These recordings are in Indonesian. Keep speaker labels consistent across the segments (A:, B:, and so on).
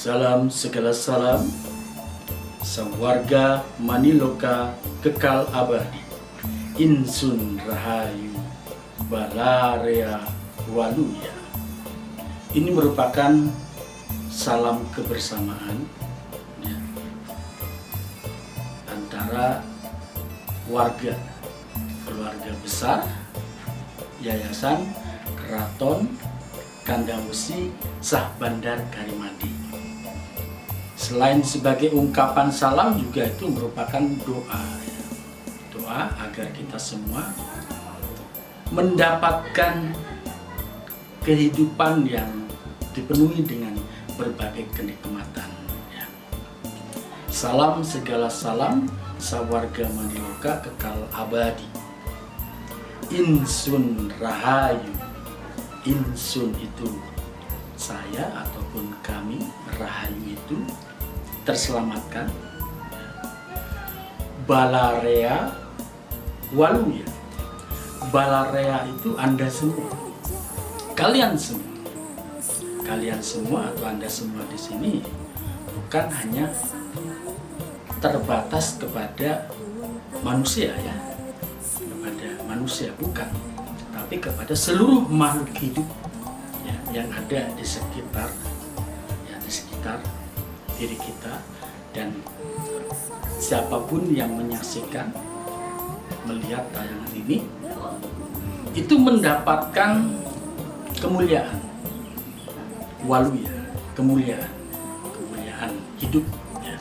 A: Salam segala salam, sewarga Maniloka kekal abadi, Insun Rahayu Balarea Waluya. Ini merupakan salam kebersamaan ya, antara warga keluarga besar Yayasan Keraton Kandang Wesi Sah Bandar Karimadi. Selain sebagai ungkapan salam, juga itu merupakan doa ya. Doa agar kita semua mendapatkan kehidupan yang dipenuhi dengan berbagai kenikmatan ya. Salam segala salam, sawarga Maniloka kekal abadi, Insun Rahayu. Insun itu saya ataupun kami, Rahayu itu terselamatkan, Balarea Waluya. Balarea itu Anda semua, kalian semua atau Anda semua di sini bukan hanya terbatas kepada manusia ya, kepada manusia bukan, tapi kepada seluruh makhluk hidup ya, yang ada di sekitar diri kita, dan siapapun yang menyaksikan, melihat tayangan ini itu mendapatkan kemuliaan waluya, kemuliaan hidup ya.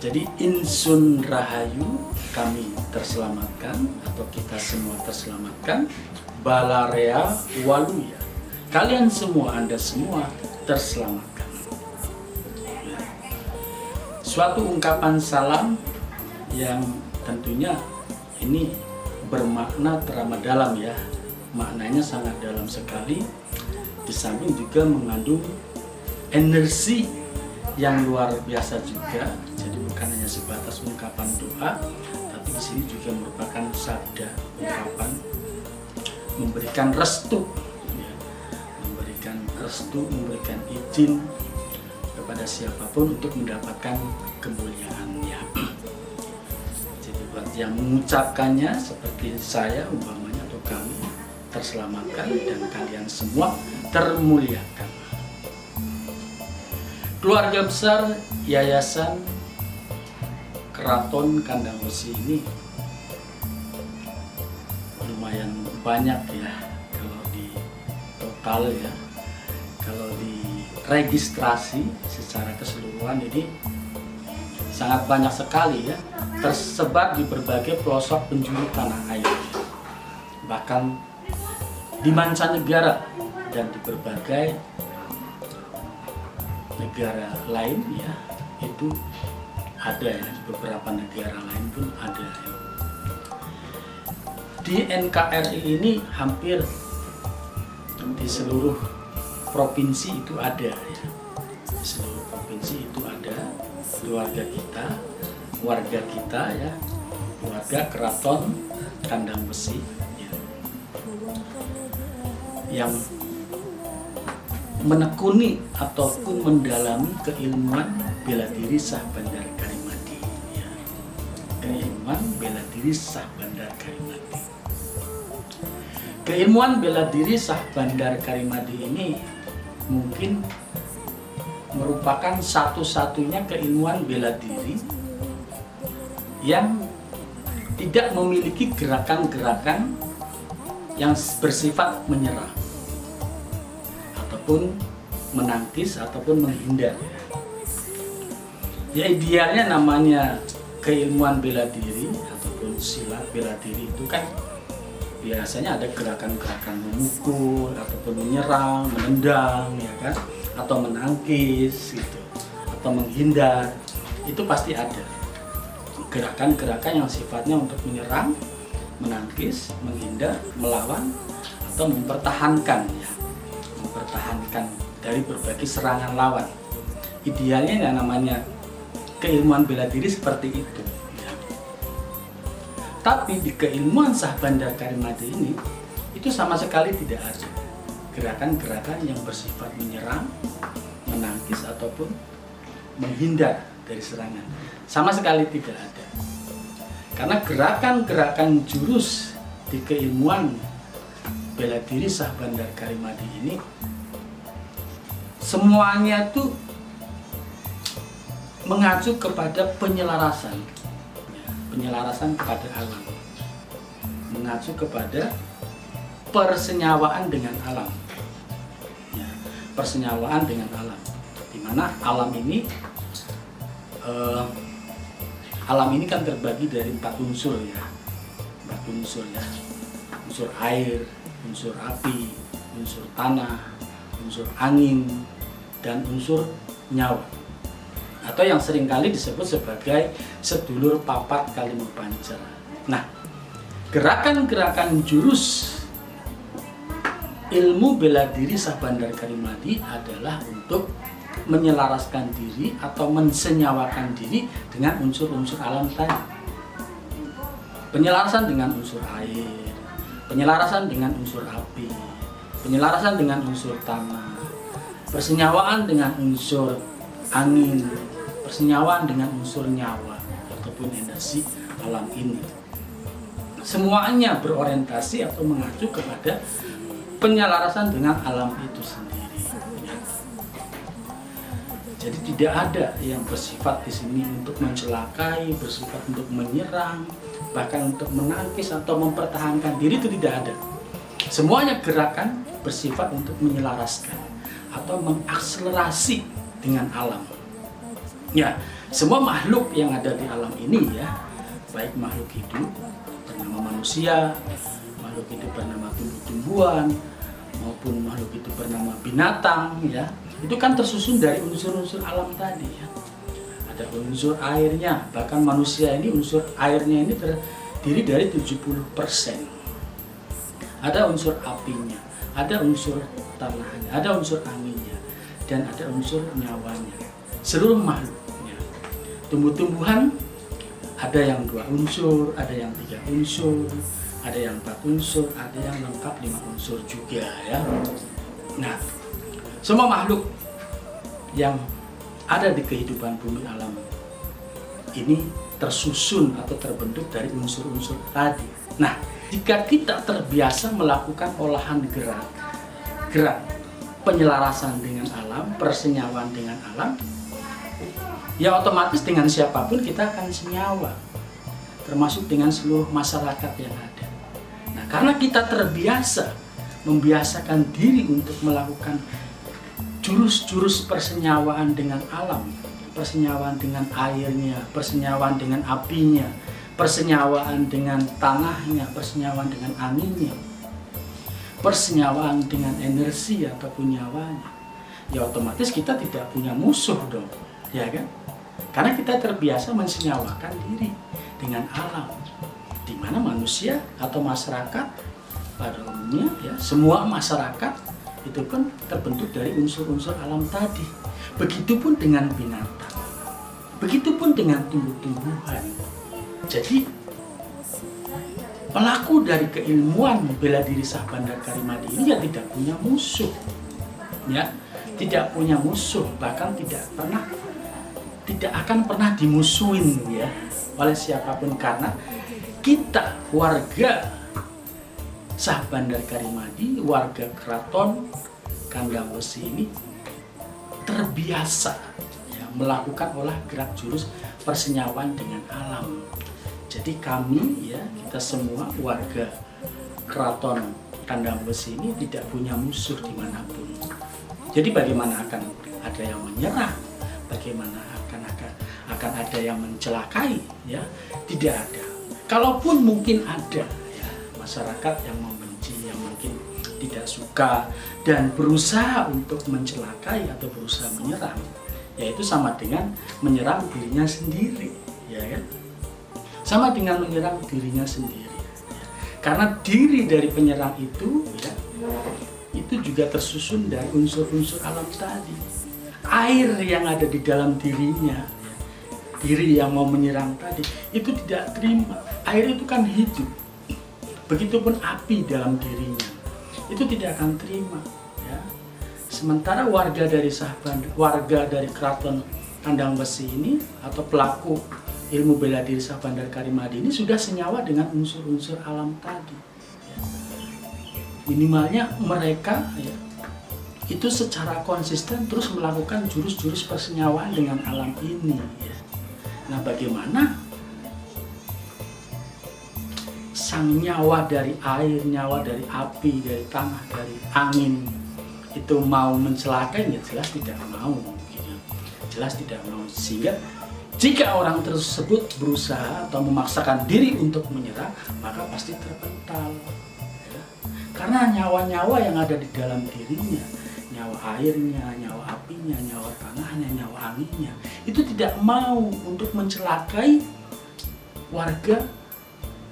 A: Jadi Insun Rahayu, kami terselamatkan atau kita semua terselamatkan, Balarea Waluya, kalian semua, Anda semua terselamatkan. Suatu ungkapan salam yang tentunya ini bermakna teramat dalam ya, maknanya sangat dalam sekali, di samping juga mengandung energi yang luar biasa juga. Jadi bukan hanya sebatas ungkapan doa, tapi di sini juga merupakan sabda ungkapan memberikan restu ya, memberikan izin kepada siapapun untuk mendapatkan kemuliaannya. Jadi buat yang mengucapkannya seperti saya umpamanya atau kami terselamatkan dan kalian semua termuliakan. Keluarga besar Yayasan Keraton Kandang Wesi ini lumayan banyak ya, kalau di total ya, kalau di registrasi secara keseluruhan ini sangat banyak sekali ya, tersebar di berbagai pelosok penjuru tanah air, bahkan di mancanegara dan di berbagai negara lain ya, itu ada ya, di beberapa negara lain pun ada ya. Di NKRI ini hampir di seluruh provinsi itu ada ya. Di seluruh provinsi itu ada keluarga kita, warga kita ya, warga Keraton Kandang Wesi ya, yang menekuni ataupun mendalami keilmuan bela diri Sah Bandar Karimadi ya. Keilmuan bela diri Sah Bandar Karimadi. Keilmuan bela diri Sah Bandar Karimadi ini mungkin merupakan satu-satunya keilmuan bela diri yang tidak memiliki gerakan-gerakan yang bersifat menyerang ataupun menangkis ataupun menghindar. Ya idealnya namanya keilmuan bela diri ataupun silat bela diri itu kan biasanya ada gerakan-gerakan memukul ataupun menyerang, menendang ya kan, atau menangkis gitu, atau menghindar. Itu pasti ada gerakan-gerakan yang sifatnya untuk menyerang, menangkis, menghindar, melawan, atau mempertahankan ya, mempertahankan dari berbagai serangan lawan. Idealnya yang namanya keilmuan bela diri seperti itu ya. Tapi di keilmuan Sah Bandar Karimadi ini itu sama sekali tidak ada gerakan-gerakan yang bersifat menyerang ataupun menghindar dari serangan. Sama sekali tidak ada. Karena gerakan-gerakan jurus di keilmuan bela diri Syahbandar Karimadi ini semuanya tuh mengacu kepada penyelarasan, penyelarasan kepada alam, mengacu kepada persenyawaan dengan alam, ya, persenyawaan dengan alam, di mana alam ini kan terbagi dari 4 unsur ya, 4 unsur ya, unsur air, unsur api, unsur tanah, unsur angin, dan unsur nyawa, atau yang seringkali disebut sebagai sedulur papat kalimu pancara. Nah, gerakan-gerakan jurus ilmu bela diri Syahbandar Karimadi adalah untuk menyelaraskan diri atau mensenyawakan diri dengan unsur-unsur alam tadi. Penyelarasan dengan unsur air, penyelarasan dengan unsur api, penyelarasan dengan unsur tanah, persenyawaan dengan unsur angin, persenyawaan dengan unsur nyawa ataupun energi alam ini. Semuanya berorientasi atau mengacu kepada penyelarasan dengan alam itu sendiri. Jadi tidak ada yang bersifat di sini untuk mencelakai, bersifat untuk menyerang, bahkan untuk menangkis atau mempertahankan diri, itu tidak ada. Semuanya gerakan bersifat untuk menyelaraskan atau mengakselerasi dengan alam. Ya, semua makhluk yang ada di alam ini ya, baik makhluk hidup bernama manusia, makhluk hidup bernama tumbuh-tumbuhan, maupun makhluk hidup bernama binatang ya, itu kan tersusun dari unsur-unsur alam tadi ya. Ada unsur airnya, bahkan manusia ini unsur airnya ini terdiri dari 70%. Ada unsur apinya, ada unsur tanahnya, ada unsur anginnya, dan ada unsur nyawanya. Seluruh makhluknya. Tumbuh-tumbuhan ada yang 2 unsur, ada yang 3 unsur, ada yang 4 unsur, ada yang lengkap 5 unsur juga ya. Nah, semua makhluk yang ada di kehidupan bumi alam ini tersusun atau terbentuk dari unsur-unsur tadi. Nah, jika kita terbiasa melakukan olahan gerak penyelarasan dengan alam, persenyawaan dengan alam, ya otomatis dengan siapapun kita akan senyawa, termasuk dengan seluruh masyarakat yang ada. Nah, karena kita terbiasa membiasakan diri untuk melakukan jurus-jurus persenyawaan dengan alam, persenyawaan dengan airnya, persenyawaan dengan apinya, persenyawaan dengan tanahnya, persenyawaan dengan anginnya, persenyawaan dengan energi ataupun nyawanya, ya otomatis kita tidak punya musuh dong, ya kan? Karena kita terbiasa mensenyawakan diri dengan alam, di mana manusia atau masyarakat pada umumnya ya, semua masyarakat itu kan terbentuk dari unsur-unsur alam tadi. Begitupun dengan binatang, begitupun dengan tumbuh-tumbuhan. Jadi pelaku dari keilmuan bela diri Syahbandar Karimadi ini ya tidak punya musuh, ya, tidak punya musuh, bahkan tidak akan pernah dimusuhin ya oleh siapapun, karena kita warga Syahbandar Karimadi, warga Keraton Kandang Wesi ini terbiasa ya, melakukan olah gerak jurus persenyawaan dengan alam. Jadi kami ya, kita semua warga Keraton Kandang Wesi ini tidak punya musuh dimanapun. Jadi bagaimana akan ada yang menyerang, bagaimana akan ada yang mencelakai ya, tidak ada. Kalaupun mungkin ada masyarakat yang membenci, yang mungkin tidak suka dan berusaha untuk mencelakai atau berusaha menyerang, yaitu sama dengan menyerang dirinya sendiri, ya kan? Sama dengan menyerang dirinya sendiri. Karena diri dari penyerang itu, ya, itu juga tersusun dari unsur-unsur alam tadi. Air yang ada di dalam dirinya, diri yang mau menyerang tadi, itu tidak terima. Air itu kan hidup. Begitupun api dalam dirinya, itu tidak akan terima ya, Sementara warga dari Keraton Kandang Wesi ini atau pelaku ilmu bela diri Sah Bandar Karimadi ini sudah senyawa dengan unsur-unsur alam tadi. Ya. Minimalnya mereka ya, itu secara konsisten terus melakukan jurus-jurus persenyawaan dengan alam ini. Ya. Nah, bagaimana sang nyawa dari air, nyawa dari api, dari tanah, dari angin itu mau mencelakai? Ya jelas tidak mau, gitu. Jelas tidak mau. Sehingga jika orang tersebut berusaha atau memaksakan diri untuk menyerang, maka pasti terpental. Ya. Karena nyawa-nyawa yang ada di dalam dirinya, nyawa airnya, nyawa apinya, nyawa tanahnya, nyawa anginnya, itu tidak mau untuk mencelakai warga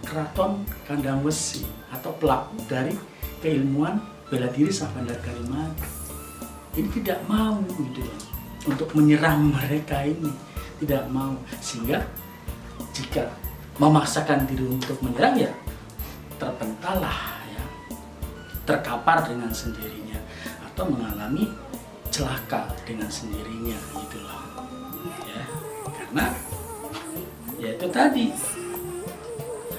A: Keraton Kandang Wesi atau pelaku dari keilmuan bela diri Sah Bandar Karimadi. Ini tidak mau gitu loh, untuk menyerang mereka ini, tidak mau. Sehingga jika memaksakan diri untuk menyerang ya terpental lah ya, terkapar dengan sendirinya atau mengalami celaka dengan sendirinya gitu loh ya. Karena ya itu tadi,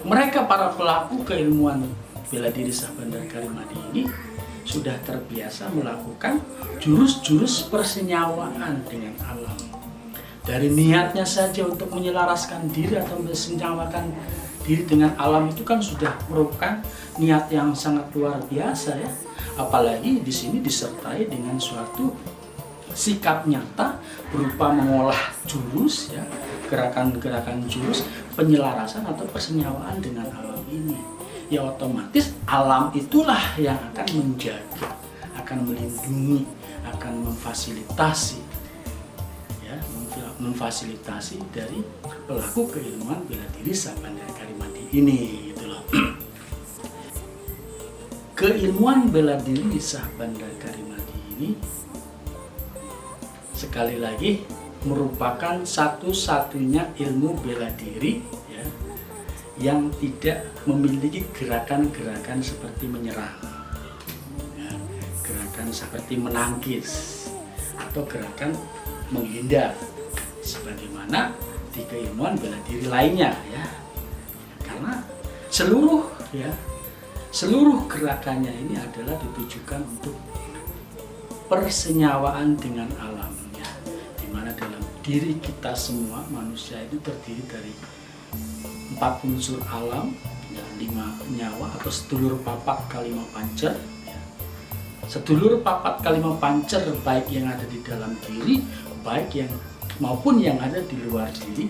A: mereka para pelaku keilmuan bela diri Sah Bandar Karimadi ini sudah terbiasa melakukan jurus-jurus persenyawaan dengan alam. Dari niatnya saja untuk menyelaraskan diri atau mensenyawakan diri dengan alam itu kan sudah merupakan niat yang sangat luar biasa ya. Apalagi di sini disertai dengan suatu sikap nyata berupa mengolah jurus ya, gerakan-gerakan jurus penyelarasan atau persenyawaan dengan alam ini. Ya otomatis alam itulah yang akan menjaga, akan melindungi, akan memfasilitasi ya, memfasilitasi dari pelaku keilmuan bela diri Sah Bandar Karimadi ini gitu loh. Keilmuan bela diri Sah Bandar Karimadi ini sekali lagi merupakan satu-satunya ilmu bela diri ya, yang tidak memiliki gerakan-gerakan seperti menyerang ya, gerakan seperti menangkis atau gerakan menghindar sebagaimana di keilmuan bela diri lainnya ya. Karena seluruh gerakannya ini adalah ditujukan untuk persenyawaan dengan alam. Mana dalam diri kita semua manusia itu terdiri dari 4 unsur alam ya, 5 nyawa atau sedulur papat kalima pancer ya. Sedulur papat kalima pancer baik yang ada di dalam diri baik yang maupun yang ada di luar diri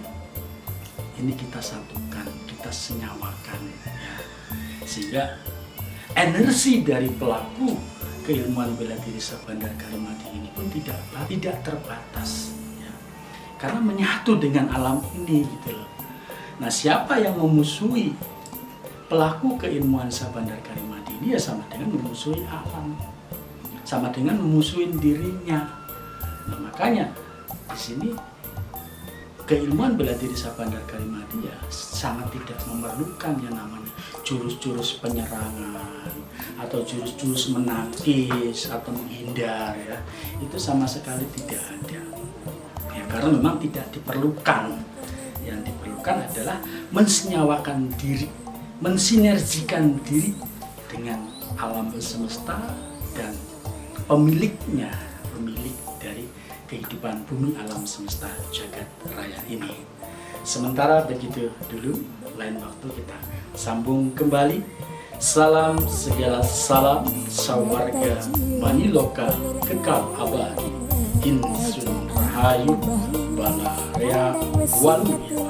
A: ini kita satukan, kita senyawakan ya. Sehingga energi dari pelaku keilmuan bela diri Sah Bandar Karimadi ini pun tidak terbatas ya. Karena menyatu dengan alam ini gitu loh. Nah, siapa yang memusuhi pelaku keilmuan Sah Bandar Karimadi ini ya sama dengan memusuhi alam, sama dengan memusuhi dirinya. Nah, makanya di sini keilmuan bela diri Sah Bandar Karimadi ya sangat tidak memerlukan yang namanya jurus-jurus penyerangan atau jurus-jurus menangkis atau menghindar ya. Itu sama sekali tidak ada ya, karena memang tidak diperlukan. Yang diperlukan adalah mensenyawakan diri, mensinergikan diri dengan alam semesta dan pemiliknya, pemilik dari kehidupan bumi alam semesta jagat raya ini. Sementara begitu dulu, lain waktu kita sambung kembali. Salam segala salam sawarga maniloka kekal abadi insun rahayu balarea waluya.